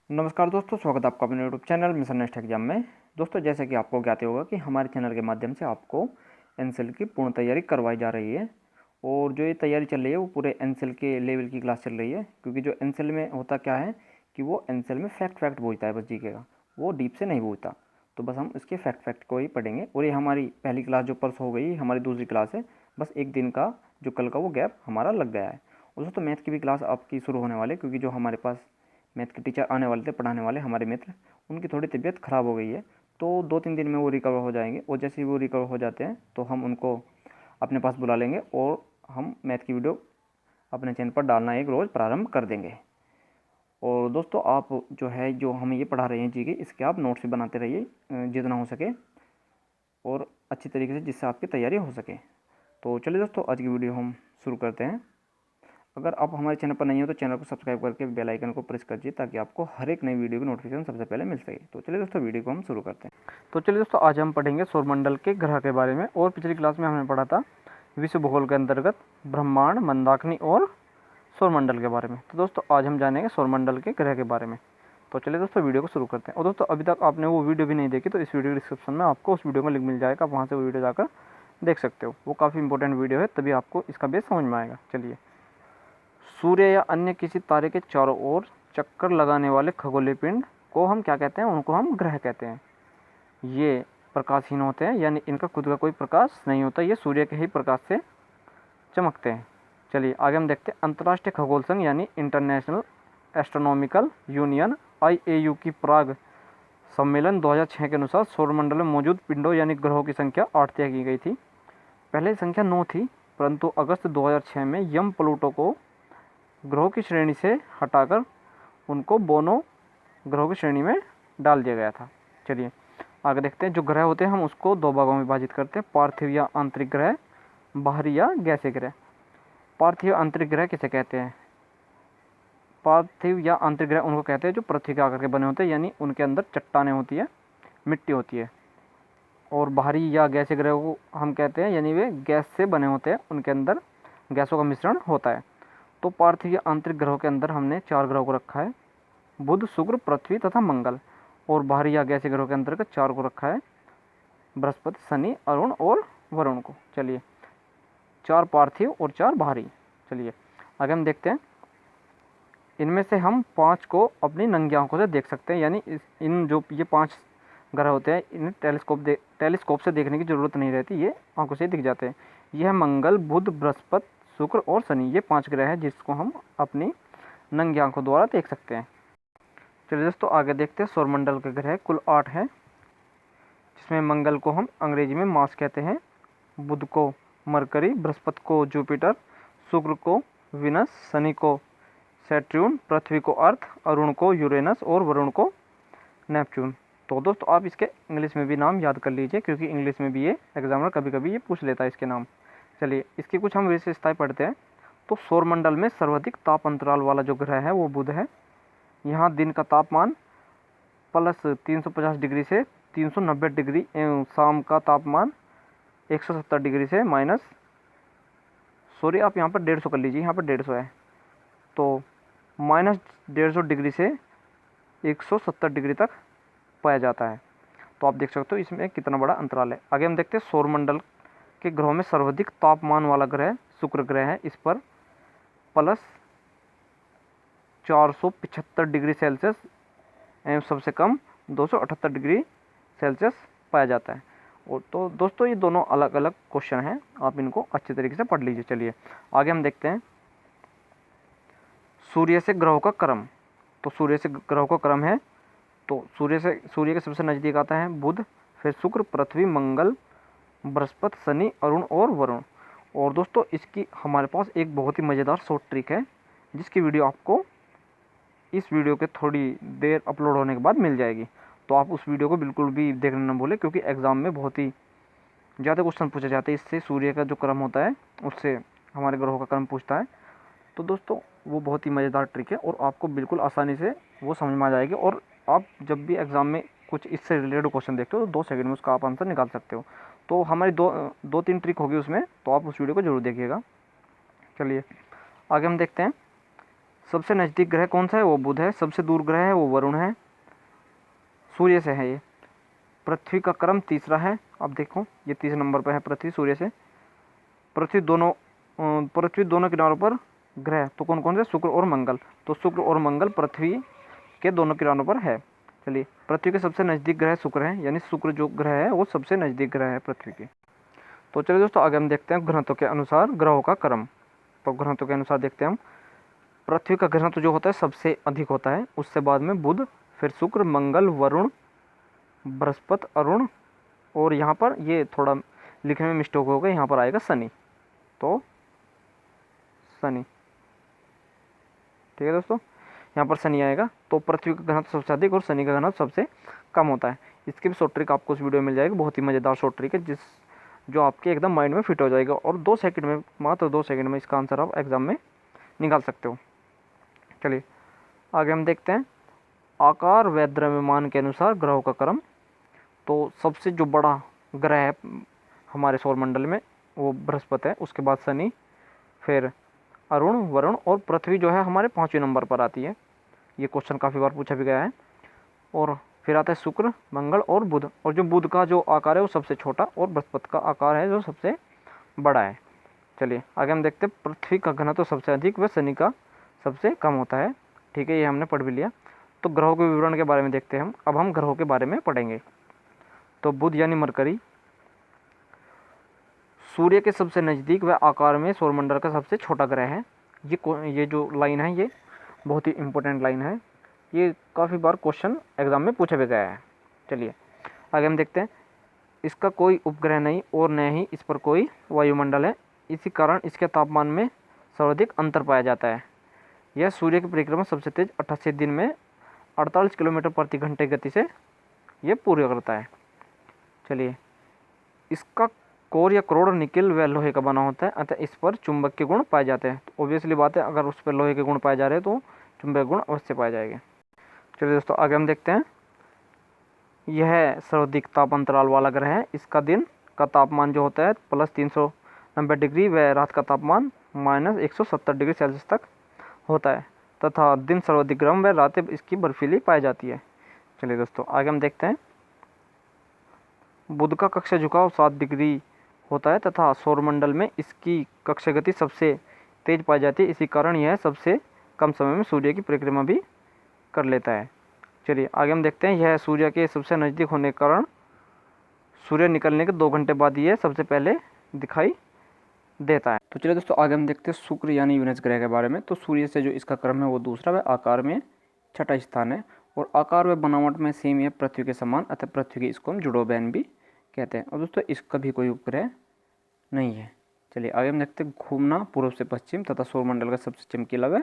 नमस्कार दोस्तों, स्वागत है आपका अपने YouTube channel mission next exam में। दोस्तों, जैसे कि आपको ज्ञात ही होगा कि हमारे चैनल के माध्यम से आपको एनसेल की पूर्ण तैयारी करवाई जा रही है। और जो ये तैयारी चल रही है वो पूरे एनसेल के लेवल की क्लास चल रही है, क्योंकि जो एनसेल में होता क्या है कि वो एनसेल में फैक्ट पूछता है बस जीके का, वो डीप से नहीं पूछता। तो बस हम इसके फैक्ट को ही पढ़ेंगे। और ये हमारी पहली क्लास जो परसों हो गई, हमारी दूसरी क्लास है। बस एक दिन का जो कल का वो गैप हमारा लग गया है। और दोस्तों, मैथ की भी क्लास आपकी शुरू होने वाली है, क्योंकि जो हमारे पास मैथ के टीचर आने वाले थे पढ़ाने वाले हमारे मित्र, उनकी थोड़ी तबीयत ख़राब हो गई है। तो 2-3 दिन में वो रिकवर हो जाएंगे, और जैसे ही वो रिकवर हो जाते हैं तो हम उनको अपने पास बुला लेंगे और हम मैथ की वीडियो अपने चैनल पर डालना एक रोज़ प्रारंभ कर देंगे। और दोस्तों, आप जो है जो हमें ये पढ़ा रहे हैं जी के, इसके आप नोट्स भी बनाते रहिए जितना हो सके, और अच्छी तरीके से, जिससे आपकी तैयारी हो सके। तो चलिए दोस्तों, आज की वीडियो हम शुरू करते हैं। अगर आप हमारे चैनल पर नहीं हो तो चैनल को सब्सक्राइब करके बेल आइकन को प्रेस कीजिए, ताकि आपको हर एक नई वीडियो की नोटिफिकेशन सबसे पहले मिल सके। तो चलिए दोस्तों, वीडियो को हम शुरू करते हैं। तो चलिए दोस्तों, आज हम पढ़ेंगे सौरमंडल के ग्रह के बारे में। और पिछली क्लास में हमने पढ़ा था विश्व भूगोल के अंतर्गत ब्रह्मांड, मंदाकिनी और सौरमंडल के बारे में। तो दोस्तों, आज हम जानेंगे सौरमंडल के ग्रह के बारे में। तो चलिए दोस्तों, वीडियो को शुरू करते हैं। और दोस्तों, अभी तक आपने वो वीडियो भी नहीं देखी तो इस वीडियो के डिस्क्रिप्शन में आपको उस वीडियो का लिंक मिल जाएगा, आप वहाँ से वो वीडियो जाकर देख सकते हो। वो काफ़ी इंपॉर्टेंट वीडियो है, तभी आपको इसका बेस समझ में आएगा। चलिए, सूर्य या अन्य किसी तारे के चारों ओर चक्कर लगाने वाले खगोलीय पिंड को हम क्या कहते हैं? उनको हम ग्रह कहते हैं। ये प्रकाशहीन होते हैं, यानी इनका खुद का कोई प्रकाश नहीं होता, ये सूर्य के ही प्रकाश से चमकते हैं। चलिए आगे हम देखते हैं। अंतर्राष्ट्रीय खगोल संघ यानी इंटरनेशनल एस्ट्रोनॉमिकल यूनियन IAU की प्राग सम्मेलन 2006 के अनुसार सौरमंडल में मौजूद पिंडों यानी ग्रहों की संख्या 8 तय की गई थी। पहले संख्या 9 थी, परंतु अगस्त 2006 में यम प्लूटो को ग्रहों की श्रेणी से हटाकर उनको बोनो ग्रहों की श्रेणी में डाल दिया गया था। चलिए आगे देखते हैं। जो ग्रह होते हैं हम उसको दो भागों में विभाजित करते हैं, पार्थिव या आंतरिक ग्रह, बाहरी या गैसीय ग्रह। पार्थिव आंतरिक ग्रह किसे कहते हैं? पार्थिव या आंतरिक ग्रह उनको कहते हैं जो पृथ्वी के आकार के बने होते हैं, यानी उनके अंदर चट्टानें होती है, मिट्टी होती है। और बाहरी या गैसीय ग्रह को हम कहते हैं यानी वे गैस से बने होते हैं, उनके अंदर गैसों का मिश्रण होता है। तो पार्थिव या आंतरिक ग्रहों के अंदर हमने 4 ग्रहों को रखा है, बुध, शुक्र, पृथ्वी तथा मंगल। और बाहरी या गैसीय ग्रहों के अंतर्गत 4 को रखा है, बृहस्पति, शनि, अरुण और वरुण को। चलिए, 4 पार्थिव और 4 बाहरी। चलिए आगे हम देखते हैं। इनमें से हम 5 को अपनी नंगी आंखों से देख सकते हैं, यानी इन जो ये 5 ग्रह होते हैं इन्हें टेलीस्कोप से देखने की ज़रूरत नहीं रहती, ये आंखों से दिख जाते हैं। यह मंगल, बुध, बृहस्पति, शुक्र और शनि, ये 5 ग्रह हैं जिसको हम अपनी नंगी आंखों द्वारा देख सकते हैं। चलिए दोस्तों, आगे देखते हैं। सौरमंडल के ग्रह कुल 8 हैं, जिसमें मंगल को हम अंग्रेजी में मार्स कहते हैं, बुध को मरकरी, बृहस्पति को जुपिटर, शुक्र को विनस, शनि को सैटर्न, पृथ्वी को अर्थ, अरुण को यूरेनस और वरुण को नेपच्यून। तो दोस्तों, आप इसके इंग्लिश में भी नाम याद कर लीजिए, क्योंकि इंग्लिश में भी ये एग्जामिनर कभी कभी ये पूछ लेता है इसके नाम। चलिए, इसकी कुछ हम विशेषताएं पढ़ते हैं। तो सौरमंडल में सर्वाधिक ताप अंतराल वाला जो ग्रह है वो बुध है। यहाँ दिन का तापमान +350 डिग्री से 390 डिग्री एवं शाम का तापमान 170 डिग्री से माइनस, सॉरी आप यहाँ पर 150 कर लीजिए, यहाँ पर 150 है, तो -150 डिग्री से 170 डिग्री तक पाया जाता है। तो आप देख सकते हो इसमें कितना बड़ा अंतराल है। आगे हम देखते हैं। सौरमंडल के ग्रहों में सर्वाधिक तापमान वाला ग्रह शुक्र ग्रह है। इस पर +475 डिग्री सेल्सियस एवं सबसे कम 278 डिग्री सेल्सियस पाया जाता है। और तो दोस्तों, ये दोनों अलग अलग क्वेश्चन हैं, आप इनको अच्छे तरीके से पढ़ लीजिए। चलिए आगे हम देखते हैं। सूर्य से ग्रहों का क्रम। तो सूर्य से ग्रहों का क्रम है, तो सूर्य के सबसे नज़दीक आता है बुध, फिर शुक्र, पृथ्वी, मंगल, बृहस्पति, शनि, अरुण और वरुण। और दोस्तों, इसकी हमारे पास एक बहुत ही मज़ेदार शॉर्ट ट्रिक है, जिसकी वीडियो आपको इस वीडियो के थोड़ी देर अपलोड होने के बाद मिल जाएगी। तो आप उस वीडियो को बिल्कुल भी देखना ना भूलें, क्योंकि एग्ज़ाम में बहुत ही ज़्यादा क्वेश्चन पूछे जाते हैं इससे। सूर्य का जो क्रम होता है उससे हमारे ग्रहों का क्रम पूछता है। तो दोस्तों, वो बहुत ही मज़ेदार ट्रिक है और आपको बिल्कुल आसानी से वो समझ में आ जाएगी। और आप जब भी एग्ज़ाम में कुछ इससे रिलेटेड क्वेश्चन देखते हो तो 2 सेकंड में उसका आप आंसर निकाल सकते हो। तो हमारी 2-3 ट्रिक होगी उसमें, तो आप उस वीडियो को ज़रूर देखिएगा। चलिए आगे हम देखते हैं। सबसे नज़दीक ग्रह कौन सा है, वो बुध है। सबसे दूर ग्रह है वो वरुण है, सूर्य से है ये। पृथ्वी का क्रम तीसरा है। अब देखो ये तीसरे नंबर पर है पृथ्वी सूर्य से। पृथ्वी दोनों किनारों पर ग्रह तो कौन कौन से, शुक्र और मंगल। तो शुक्र और मंगल पृथ्वी के दोनों किनारों पर है। चलिए, पृथ्वी के सबसे नज़दीक ग्रह शुक्र है, यानी शुक्र जो ग्रह है वो सबसे नज़दीक ग्रह है पृथ्वी के। तो चलिए दोस्तों, आगे हम देखते हैं घनत्व के अनुसार ग्रहों का क्रम। तो घनत्व के अनुसार देखते हैं हम, पृथ्वी का घनत्व जो होता है सबसे अधिक होता है, उससे बाद में बुध, फिर शुक्र, मंगल, वरुण, बृहस्पति, अरुण, और यहाँ पर ये थोड़ा लिखने में मिस्टेक हो गई, यहाँ पर आएगा शनि। तो शनि, ठीक है दोस्तों, यहाँ पर शनि आएगा। तो पृथ्वी का घनत्व सबसे अधिक और शनि का घनत्व सबसे कम होता है। इसकी भी शॉर्ट ट्रिक आपको इस वीडियो में मिल जाएगी, बहुत ही मज़ेदार शॉर्ट ट्रिक है जो आपके एकदम माइंड में फिट हो जाएगा, और 2 सेकंड में, मात्र 2 सेकंड में इसका आंसर आप एग्जाम में निकाल सकते हो। चलिए आगे हम देखते हैं, आकार व द्रव्यमान के अनुसार ग्रहों का क्रम। तो सबसे जो बड़ा ग्रह है हमारे सौरमंडल में वो बृहस्पति है, उसके बाद शनि, फिर अरुण, वरुण, और पृथ्वी जो है हमारे 5वें नंबर पर आती है। ये क्वेश्चन काफ़ी बार पूछा भी गया है। और फिर आता है शुक्र, मंगल और बुध, और जो बुध का जो आकार है वो सबसे छोटा, और बृहस्पति का आकार है जो सबसे बड़ा है। चलिए आगे हम देखते हैं, पृथ्वी का घनत्व सबसे अधिक व शनि का सबसे कम होता है। ठीक है, ये हमने पढ़ भी लिया। तो ग्रहों के विवरण के बारे में देखते हैं हम। अब हम ग्रहों के बारे में पढ़ेंगे। तो बुध यानी मरकरी सूर्य के सबसे नज़दीक व आकार में सौरमंडल का सबसे छोटा ग्रह है। ये जो लाइन है ये बहुत ही इम्पोर्टेंट लाइन है, ये काफ़ी बार क्वेश्चन एग्जाम में पूछा भी गया है। चलिए आगे हम देखते हैं, इसका कोई उपग्रह नहीं और न ही इस पर कोई वायुमंडल है, इसी कारण इसके तापमान में सर्वाधिक अंतर पाया जाता है। यह सूर्य की परिक्रमा सबसे तेज 88 दिन में 48 किलोमीटर प्रति घंटे गति से ये पूरा करता है। चलिए, इसका कोर या करोड़ निकिल व लोहे का बना होता है, अतः इस पर चुंबक के गुण पाए जाते हैं। तो ऑब्वियसली बात है, अगर उस पर लोहे के गुण पाए जा रहे हैं तो चुंबक गुण अवश्य पाए जाएंगे। चलिए दोस्तों आगे हम देखते हैं, यह सर्वाधिक ताप अंतराल वाला ग्रह है। इसका दिन का तापमान जो होता है +390 डिग्री व रात का तापमान -170 डिग्री सेल्सियस तक होता है, तथा दिन सर्वाधिक गर्म व रातें इसकी बर्फीली पाई जाती है। चलिए दोस्तों आगे हम देखते हैं, बुध का कक्षा झुकाव 7 डिग्री होता है तथा सौरमंडल में इसकी कक्षा गति सबसे तेज पाई जाती है, इसी कारण यह सबसे कम समय में सूर्य की परिक्रमा भी कर लेता है। चलिए आगे हम देखते हैं, यह सूर्य के सबसे नज़दीक होने के कारण सूर्य निकलने के 2 घंटे बाद यह सबसे पहले दिखाई देता है। तो चलिए दोस्तों आगे हम देखते हैं शुक्र यानी यूरेनस ग्रह के बारे में। तो सूर्य से जो इसका क्रम है वो दूसरा व आकार में 6ठा स्थान है, और आकार व बनावट में सेम है पृथ्वी के समान, अतः पृथ्वी की इसको हम जुड़ो बहन भी कहते हैं। और दोस्तों इसका भी कोई उपग्रह नहीं है। चलिए आगे हम देखते हैं, घूमना पूर्व से पश्चिम तथा सौरमंडल का सबसे चमकीला व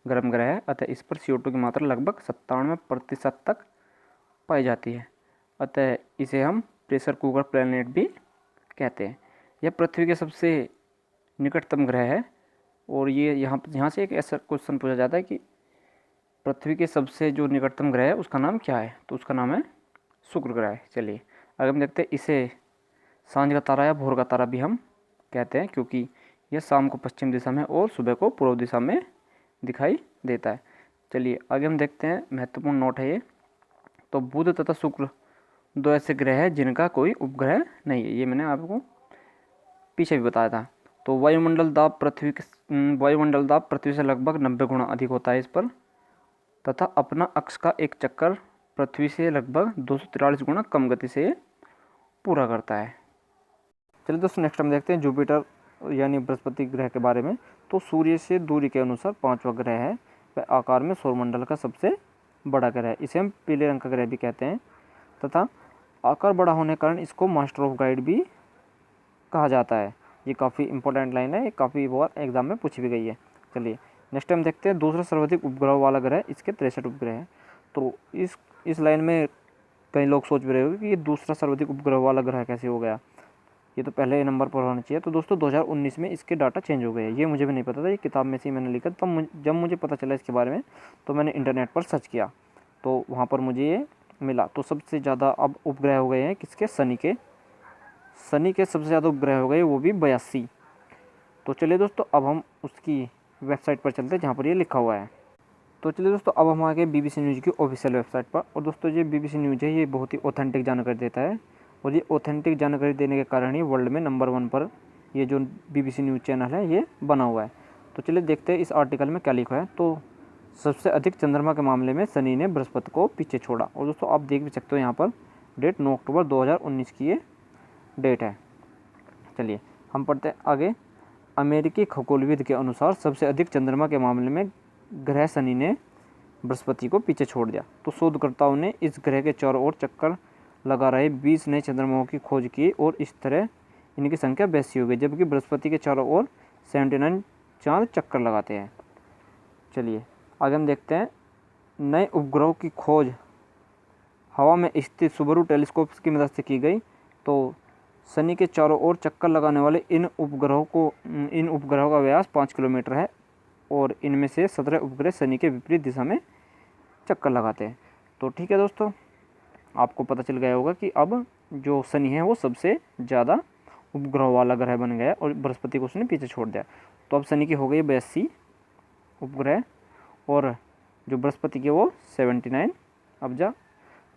गर्म ग्रह है, अतः इस पर CO2 की मात्रा लगभग 97% तक पाई जाती है, अतः इसे हम प्रेशर कुकर प्लैनेट भी कहते हैं। यह पृथ्वी के सबसे निकटतम ग्रह है, और ये यहाँ से एक ऐसा क्वेश्चन पूछा जाता है कि पृथ्वी के सबसे जो निकटतम ग्रह है उसका नाम क्या है, तो उसका नाम है शुक्र ग्रह है। चलिए आगे हम देखते हैं, इसे सांझ का तारा या भोर का तारा भी हम कहते हैं, क्योंकि यह शाम को पश्चिम दिशा में और सुबह को पूर्व दिशा में दिखाई देता है। चलिए आगे हम देखते हैं, महत्वपूर्ण नोट है ये। तो बुध तथा शुक्र 2 ऐसे ग्रह हैं जिनका कोई उपग्रह नहीं है, ये मैंने आपको पीछे भी बताया था। तो वायुमंडल दाब पृथ्वी से लगभग 90 गुना अधिक होता है इस पर, तथा अपना अक्ष का एक चक्कर पृथ्वी से लगभग 243 गुना कम गति से पूरा करता है। चलिए दोस्तों नेक्स्ट हम देखते हैं जुपिटर यानी बृहस्पति ग्रह के बारे में। तो सूर्य से दूरी के अनुसार 5वां ग्रह है, वह आकार में सौरमंडल का सबसे बड़ा ग्रह है, इसे हम पीले रंग का ग्रह भी कहते हैं, तथा आकार बड़ा होने के कारण इसको मास्टर ऑफ गाइड भी कहा जाता है। ये काफ़ी इंपॉर्टेंट लाइन है, ये काफ़ी बार एग्जाम में पूछी भी गई है। चलिए नेक्स्ट टाइम देखते हैं, दूसरा सर्वाधिक उपग्रह वाला ग्रह, इसके 63 उपग्रह हैं। तो इस लाइन में कई लोग सोच भी रहे होंगे कि ये दूसरा सर्वाधिक उपग्रह वाला ग्रह कैसे हो गया, ये तो पहले नंबर पर होना चाहिए। तो दोस्तों 2019 में इसके डाटा चेंज हो गए, ये मुझे भी नहीं पता था, ये किताब में से ही मैंने लिखा। तब जब मुझे पता चला इसके बारे में तो मैंने इंटरनेट पर सर्च किया, तो वहाँ पर मुझे ये मिला। तो सबसे ज़्यादा अब उपग्रह हो गए हैं किसके, शनि के सबसे ज़्यादा उपग्रह हो गए, वो भी 82। तो चलिए दोस्तों अब हम उसकी वेबसाइट पर चलते हैं जहाँ पर ये लिखा हुआ है। तो चलिए दोस्तों, अब हम आ गए BBC न्यूज़ की ऑफिशियल वेबसाइट पर। और दोस्तों ये BBC न्यूज़ है, ये बहुत ही ऑथेंटिक जानकारी देता है, और ये ऑथेंटिक जानकारी देने के कारण ही वर्ल्ड में नंबर 1 पर ये जो BBC न्यूज़ चैनल है ये बना हुआ है। तो चलिए देखते हैं इस आर्टिकल में क्या लिखा है। तो सबसे अधिक चंद्रमा के मामले में शनि ने बृहस्पति को पीछे छोड़ा। और दोस्तों आप देख भी सकते हो यहाँ पर डेट 9 अक्टूबर 2019 की ये डेट है। चलिए हम पढ़ते हैं आगे। अमेरिकी खगोलविद के अनुसार सबसे अधिक चंद्रमा के मामले में ग्रह शनि ने बृहस्पति को पीछे छोड़ दिया। तो शोधकर्ताओं ने इस ग्रह के चारों ओर चक्कर लगा रहे 20 नए चंद्रमाओं की खोज की और इस तरह इनकी संख्या 82 हो गई, जबकि बृहस्पति के चारों ओर 79 चांद चक्कर लगाते हैं। चलिए आगे हम देखते हैं। नए उपग्रहों की खोज हवा में स्थित सुबारू टेलीस्कोप की मदद से की गई। तो शनि के चारों ओर चक्कर लगाने वाले इन उपग्रहों का व्यास 5 किलोमीटर है और इनमें से 17 उपग्रह शनि के विपरीत दिशा में चक्कर लगाते हैं। तो ठीक है दोस्तों, आपको पता चल गया होगा कि अब जो शनि है वो सबसे ज़्यादा उपग्रह वाला ग्रह बन गया और बृहस्पति को उसने पीछे छोड़ दिया। तो अब शनि की हो गई 82 उपग्रह और जो बृहस्पति के वो 79। अब जा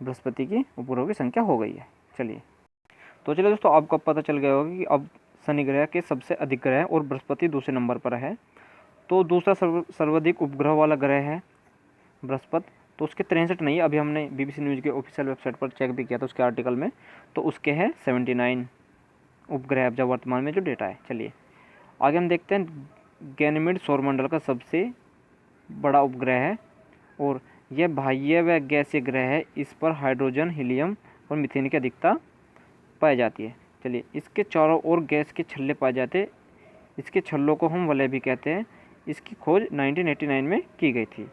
बृहस्पति की उपग्रहों की संख्या हो गई है। चलिए तो चलिए दोस्तों, आपको पता चल गया होगा कि अब शनि ग्रह के सबसे अधिक ग्रह और बृहस्पति दूसरे नंबर पर है। तो दूसरा सर्वाधिक उपग्रह वाला ग्रह है बृहस्पति। तो उसके 63 नहीं, अभी हमने BBC न्यूज़ के ऑफिशियल वेबसाइट पर चेक भी किया था उसके आर्टिकल में, तो उसके हैं 79 उपग्रह अब जब वर्तमान में जो डेटा है। चलिए आगे हम देखते हैं। गैनीमेड सौरमंडल का सबसे बड़ा उपग्रह है और यह बाह्य व गैसीय ग्रह है। इस पर हाइड्रोजन, हीलियम और मीथेन की अधिकता पाई जाती है। चलिए इसके चारों ओर गैस के छल्ले पाए जाते हैं। इसके छल्लों को हम वलय भी कहते हैं। इसकी खोज 1989 में की गई थी।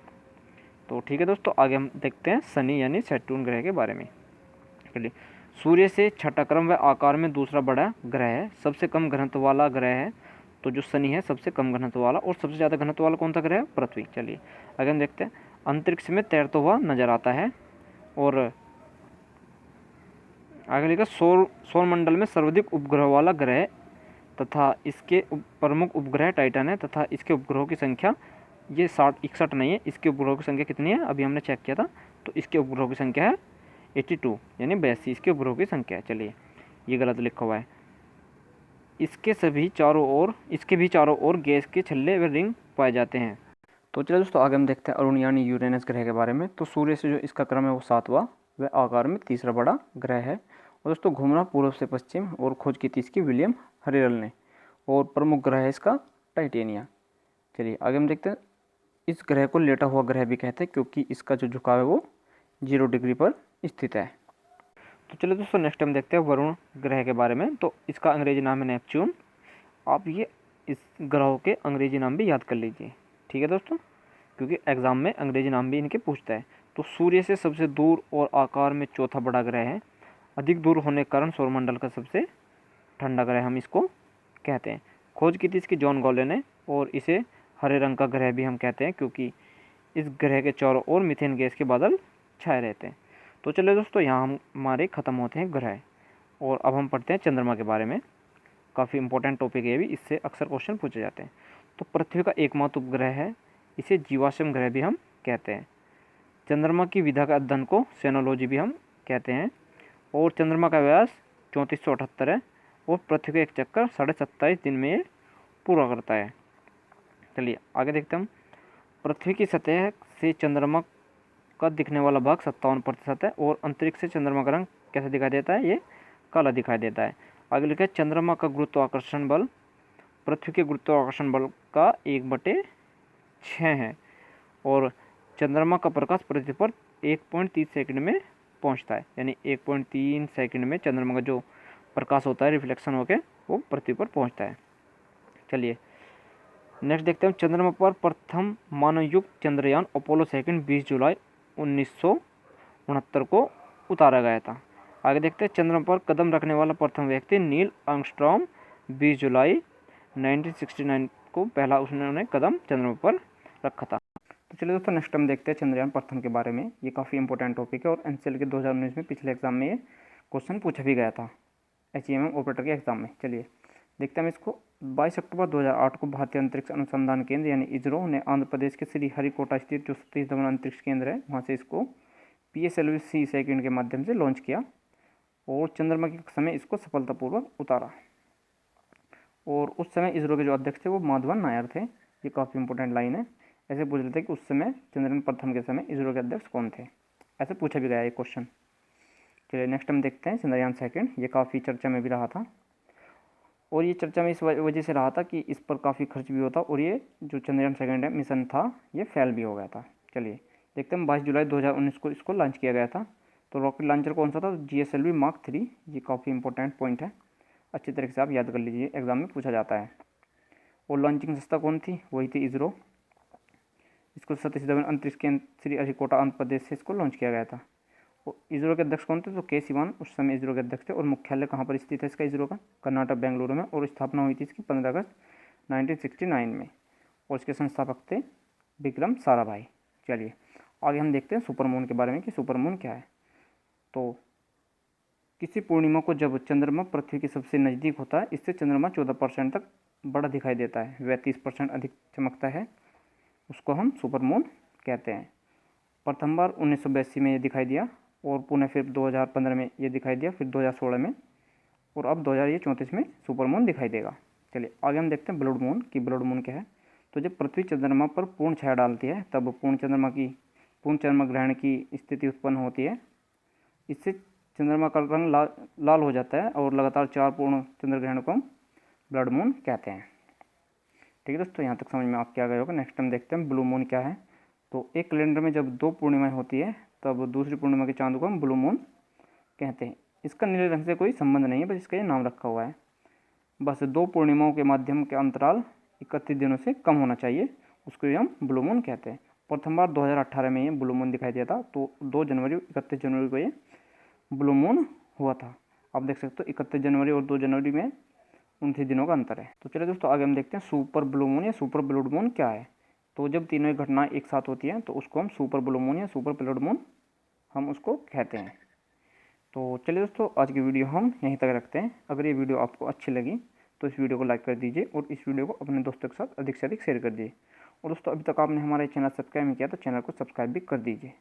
तो ठीक है दोस्तों, आगे हम देखते हैं शनि यानी सैटर्न ग्रह के बारे में। चलिए सूर्य से छठा क्रम व आकार में दूसरा बड़ा ग्रह है, सबसे कम घनत्व वाला ग्रह है। तो जो शनि है सबसे कम घनत्व वाला, और सबसे ज़्यादा घनत्व वाला कौन सा ग्रह है? पृथ्वी। चलिए आगे हम देखते हैं। अंतरिक्ष में तैरता हुआ नजर आता है और आगे लिखा सौरमंडल में सर्वाधिक उपग्रह वाला ग्रह तथा इसके प्रमुख उपग्रह टाइटन है तथा इसके उपग्रहों की संख्या ये 61 नहीं है। इसके उपग्रहों की संख्या कितनी है? अभी हमने चेक किया था, तो इसके उपग्रहों की संख्या है 82 यानी 82 इसके उपग्रहों की संख्या है। चलिए ये गलत लिखा हुआ है। इसके भी चारों ओर गैस के छल्ले व रिंग पाए जाते हैं। तो चलिए दोस्तों, आगे हम देखते हैं अरुण यानी यूरेनस ग्रह के बारे में। तो सूर्य से जो इसका क्रम है वो 7वां व आकार में तीसरा बड़ा ग्रह है। और दोस्तों घूमना पूर्व से पश्चिम और खोज की थी इसकी विलियम हरेरल ने, और प्रमुख ग्रह है इसका टाइटेनिया। चलिए आगे हम देखते हैं। इस ग्रह को लेटा हुआ ग्रह भी कहते हैं क्योंकि इसका जो झुकाव है वो 0 डिग्री पर स्थित है। तो चलिए दोस्तों, नेक्स्ट हम देखते हैं वरुण ग्रह के बारे में। तो इसका अंग्रेजी नाम है नेपच्यून। आप ये इस ग्रह के अंग्रेजी नाम भी याद कर लीजिए, ठीक है दोस्तों, क्योंकि एग्जाम में अंग्रेजी नाम भी इनके पूछता है। तो सूर्य से सबसे दूर और आकार में चौथा बड़ा ग्रह है। अधिक दूर होने के कारण सौरमंडल का सबसे ठंडा ग्रह हम इसको कहते हैं। खोज की थी इसकी जॉन गॉले ने, और इसे हरे रंग का ग्रह भी हम कहते हैं क्योंकि इस ग्रह के चारों ओर मीथेन गैस के बादल छाए रहते हैं। तो चलिए दोस्तों, यहाँ हमारे ख़त्म होते हैं ग्रह, और अब हम पढ़ते हैं चंद्रमा के बारे में। काफ़ी इंपॉर्टेंट टॉपिक है भी, इससे अक्सर क्वेश्चन पूछे जाते हैं। तो पृथ्वी का एकमात्र उपग्रह है, इसे जीवाश्म ग्रह भी हम कहते हैं। चंद्रमा की विधा का अध्ययन को सेनोलॉजी भी हम कहते हैं। और चंद्रमा का व्यास 3478 है और पृथ्वी का एक चक्कर 27.5 दिन में ये पूरा करता है। चलिए आगे देखते हैं हम। पृथ्वी की सतह से चंद्रमा का दिखने वाला भाग 57% है और अंतरिक्ष से चंद्रमा का रंग कैसे दिखाई देता है? ये काला दिखाई देता है। आगे लिखा है चंद्रमा का गुरुत्वाकर्षण बल पृथ्वी के गुरुत्वाकर्षण बल का 1/6 है और चंद्रमा का प्रकाश पृथ्वी पर 1.30 सेकंड में पहुंचता है, यानी 1.3 सेकंड में चंद्रमा का जो प्रकाश होता है रिफ्लेक्शन होकर वो पृथ्वी पर पहुंचता है। चलिए नेक्स्ट देखते हैं। चंद्रमा पर प्रथम मानवयुक्त चंद्रयान अपोलो 20 जुलाई 1969 को उतारा गया था। आगे देखते हैं। चंद्रमा पर कदम रखने वाला प्रथम व्यक्ति नील आर्मस्ट्रॉन्ग 20 जुलाई 1969 को पहला उन्होंने कदम चंद्रमा पर रखा था। तो चलिए दोस्तों, नेक्स्ट हम देखते हैं चंद्रयान प्रथम के बारे में। ये काफ़ी इंपॉर्टेंट टॉपिक है और एनसीएल के 2019 में पिछले एग्जाम में ये क्वेश्चन पूछा भी गया था HEMM ऑपरेटर के एग्जाम में। चलिए देखते हैं हम इसको। 22 अक्टूबर 2008 को भारतीय अंतरिक्ष अनुसंधान केंद्र यानी इसरो ने आंध्र प्रदेश के श्री हरिकोटा स्थित जो सतीश धवन अंतरिक्ष केंद्र है वहाँ से इसको PSLV-C सेकंड के माध्यम से लॉन्च किया और चंद्रमा के समय इसको सफलतापूर्वक उतारा। और उस समय इसरो के जो अध्यक्ष थे वो माधवन नायर थे। ये काफ़ी इंपॉर्टेंट लाइन है। ऐसे पूछ लेते हैं कि उस समय चंद्रयान प्रथम के समय इसरो के अध्यक्ष कौन थे, ऐसे पूछा भी गया ये क्वेश्चन। चलिए नेक्स्ट हम देखते हैं चंद्रयान सेकंड। ये काफ़ी चर्चा में भी रहा था और ये चर्चा में इस वजह से रहा था कि इस पर काफ़ी खर्च भी होता और ये जो चंद्रयान सेकंड मिशन था ये फेल भी हो गया था। चलिए देखते हैं 22 जुलाई 2019 को इसको लॉन्च किया गया था। तो रॉकेट लॉन्चर कौन सा था? GSLV Mark 3। ये काफ़ी इंपॉर्टेंट पॉइंट है, अच्छी तरीके से आप याद कर लीजिए, एग्जाम में पूछा जाता है। और लॉन्चिंग संस्था कौन थी? वही थी इसरो। इसको सतीश धवन अंतरिक्ष केंद्र श्री हरिकोटा आंध्र प्रदेश से इसको लॉन्च किया गया था। और इसरो के अध्यक्ष कौन थे? तो के सिवान उस समय इसरो के अध्यक्ष थे। और मुख्यालय कहाँ पर स्थित है इसका इसरो का? कर्नाटक बेंगलुरु में। और स्थापना हुई थी इसकी 15 अगस्त 1969 में। और इसके संस्थापक थे विक्रम साराभाई। चलिए आगे हम देखते हैं सुपरमून के बारे में कि सुपरमून क्या है। तो किसी पूर्णिमा को जब चंद्रमा पृथ्वी के सबसे नज़दीक होता है, इससे चंद्रमा 14% तक बड़ा दिखाई देता है, वह 30% अधिक चमकता है, उसको हम सुपरमून कहते हैं। प्रथम बार 1982 में ये दिखाई दिया और पुनः फिर 2015 में ये दिखाई दिया, फिर 2016 में और अब 2034 में सुपरमून दिखाई देगा। चलिए आगे हम देखते हैं ब्लड मून कि ब्लड मून क्या है। तो जब पृथ्वी चंद्रमा पर पूर्ण छाया डालती है तब पूर्ण चंद्रमा ग्रहण की स्थिति उत्पन्न होती है। इससे चंद्रमा का रंग लाल हो जाता है और लगातार 4 पूर्ण चंद्र ग्रहण को हम ब्लड मून कहते हैं। ठीक है दोस्तों, यहाँ तक समझ में आपके आ गए होगा। नेक्स्ट हम देखते हैं ब्लू मून क्या है। तो एक कैलेंडर में जब 2 पूर्णिमाएँ होती है तब दूसरी पूर्णिमा के चांद को हम ब्लू मून कहते हैं। इसका नीले रंग से कोई संबंध नहीं है, बस इसका ये नाम रखा हुआ है। बस 2 पूर्णिमाओं के माध्यम के अंतराल 31 दिनों से कम होना चाहिए, उसको हम ब्लू मून कहते हैं। प्रथम बार 2018 में ये ब्लू मून दिखाई दिया था। तो 31 जनवरी को ये ब्लू मून हुआ था। आप देख सकते हो 31 जनवरी और 2 जनवरी में 29 दिनों का अंतर है। तो चलिए दोस्तों आगे हम देखते हैं सुपर ब्लू मून या सुपर ब्लड मून क्या है। तो जब तीनों ही घटनाएं एक साथ होती हैं तो उसको हम सुपर ब्लू मून या सुपर ब्लड मून हम उसको कहते हैं। तो चलिए दोस्तों आज की वीडियो हम यहीं तक रखते हैं। अगर ये वीडियो आपको अच्छी लगी तो इस वीडियो को लाइक कर दीजिए और इस वीडियो को अपने दोस्तों के साथ अधिक से अधिक शेयर कर दीजिए। और दोस्तों अभी तक आपने हमारे चैनल सब्सक्राइब नहीं किया तो चैनल को सब्सक्राइब भी कर दीजिए।